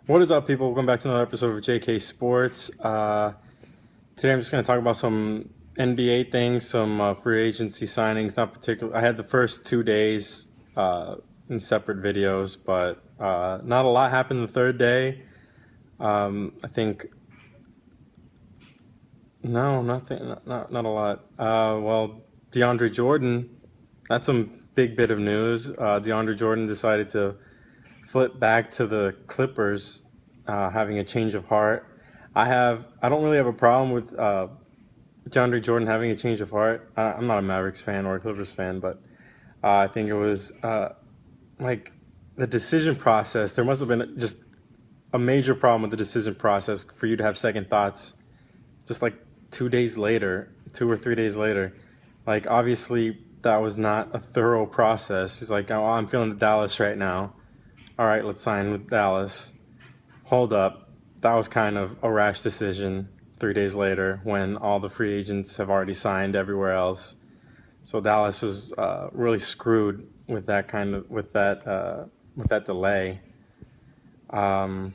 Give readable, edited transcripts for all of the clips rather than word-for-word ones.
What is up, people? Welcome back to another episode of JK Sports. Today I'm just going to talk about some NBA things, some free agency signings. Not particular. I had the first 2 days in separate videos, but not a lot happened the third day. I think no, nothing, not a lot. Well, DeAndre Jordan, that's some big bit of news. DeAndre Jordan decided to flip back to the Clippers, having a change of heart. I don't really have a problem with DeAndre Jordan having a change of heart. I'm not a Mavericks fan or a Clippers fan, but I think it was like the decision process. There must have been just a major problem with the decision process for you to have second thoughts just like 2 days later, 2 or 3 days later. Like, obviously, that was not a thorough process. He's like, oh, I'm feeling the Dallas right now. All right, let's sign with Dallas. Hold up. That was kind of a rash decision 3 days later when all the free agents have already signed everywhere else. So Dallas was really screwed with that with that delay. Yeah,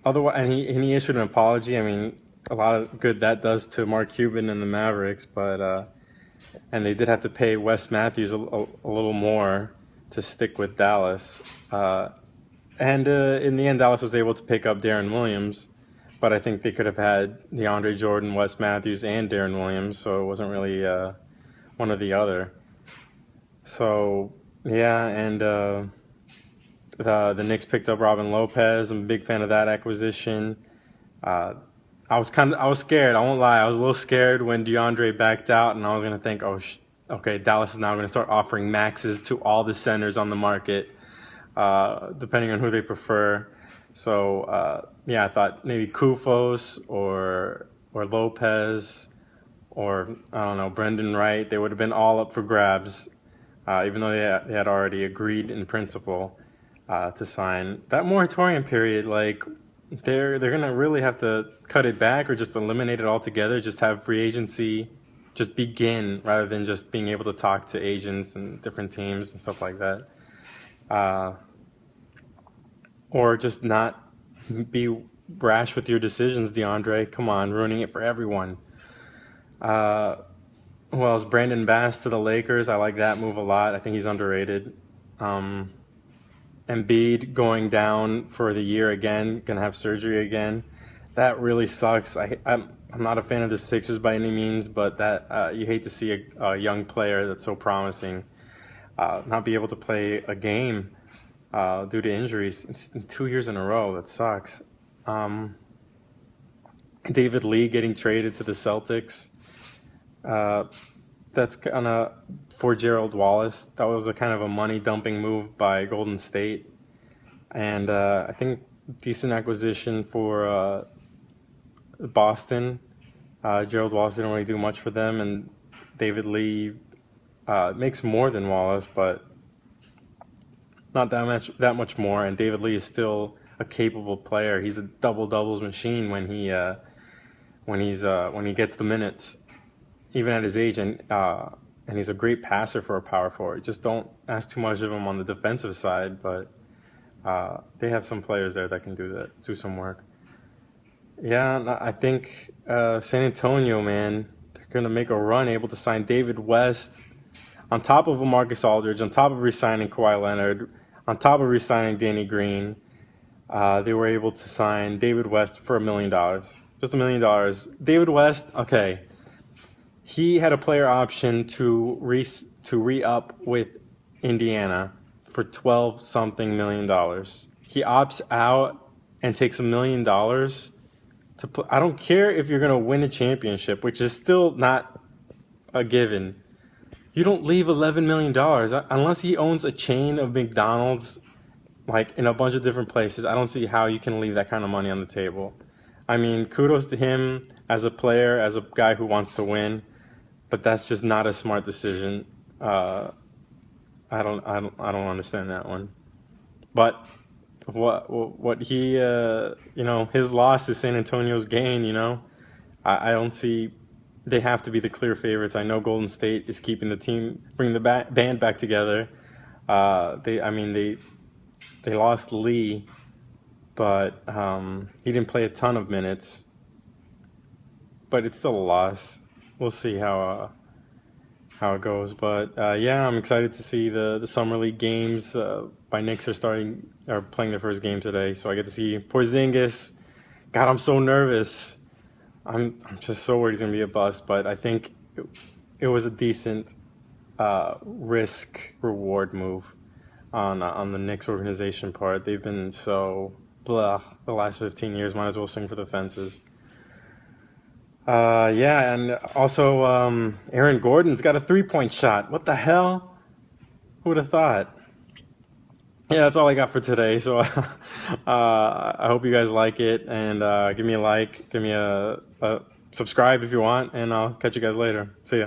otherwise, and he issued an apology. I mean, a lot of good that does to Mark Cuban and the Mavericks, but and they did have to pay Wes Matthews a little more to stick with Dallas. And in the end, Dallas was able to pick up Deron Williams, but I think they could have had DeAndre Jordan, Wes Matthews, and Deron Williams, so it wasn't really one or the other. So yeah, and the Knicks picked up Robin Lopez. I'm a big fan of that acquisition. I was scared. I won't lie. I was a little scared when DeAndre backed out, and I was gonna think, oh, okay, Dallas is now gonna start offering maxes to all the centers on the market, depending on who they prefer. So yeah, I thought maybe Kufos or Lopez or I don't know, Brendan Wright. They would have been all up for grabs, even though they had already agreed in principle to sign. That moratorium period, like they're gonna really have to cut it back or just eliminate it altogether. Just have free agency just begin rather than just being able to talk to agents and different teams and stuff like that. Or just not be brash with your decisions, DeAndre. Come on, ruining it for everyone. Who else? Brandon Bass to the Lakers. I like that move a lot. I think he's underrated. Embiid going down for the year again, gonna have surgery again. That really sucks. I'm not a fan of the Sixers by any means, but that you hate to see a young player that's so promising not be able to play a game due to injuries. It's 2 years in a row. That sucks. David Lee getting traded to the Celtics. That's kind of for Gerald Wallace. That was a kind of a money dumping move by Golden State, and I think decent acquisition for Boston. Gerald Wallace didn't really do much for them, and David Lee makes more than Wallace, but not that much more. And David Lee is still a capable player. He's a doubles machine when he gets the minutes, even at his age, and he's a great passer for a power forward. Just don't ask too much of him on the defensive side, but they have some players there that can do some work. Yeah, I think San Antonio, man, they're gonna make a run, able to sign David West on top of Marcus Aldridge, on top of re-signing Kawhi Leonard, on top of re-signing Danny Green. They were able to sign David West for $1 million, just $1 million. David West, okay. He had a player option to re-up with Indiana for $12-something million. He opts out and takes $1 million to play. I don't care if you're gonna win a championship, which is still not a given. You don't leave $11 million unless he owns a chain of McDonald's, like in a bunch of different places. I don't see how you can leave that kind of money on the table. I mean, kudos to him as a player, as a guy who wants to win. But that's just not a smart decision. I don't understand that one. But what he his loss is San Antonio's gain. I don't see. They have to be the clear favorites. I know Golden State is keeping the team, bringing the band back together. They They lost Lee, but he didn't play a ton of minutes. But it's still a loss. We'll see how it goes. But yeah, I'm excited to see the summer league games. My Knicks are playing their first game today, so I get to see Porzingis. God, I'm so nervous. I'm just so worried he's gonna be a bust. But I think it was a decent risk reward move on the Knicks organization part. They've been so blah the last 15 years. Might as well swing for the fences. Yeah, and also Aaron Gordon's got a 3-point shot. What the hell? Who would have thought? Yeah, that's all I got for today. So I hope you guys like it, and give me a like, give me a subscribe if you want, and I'll catch you guys later. See ya.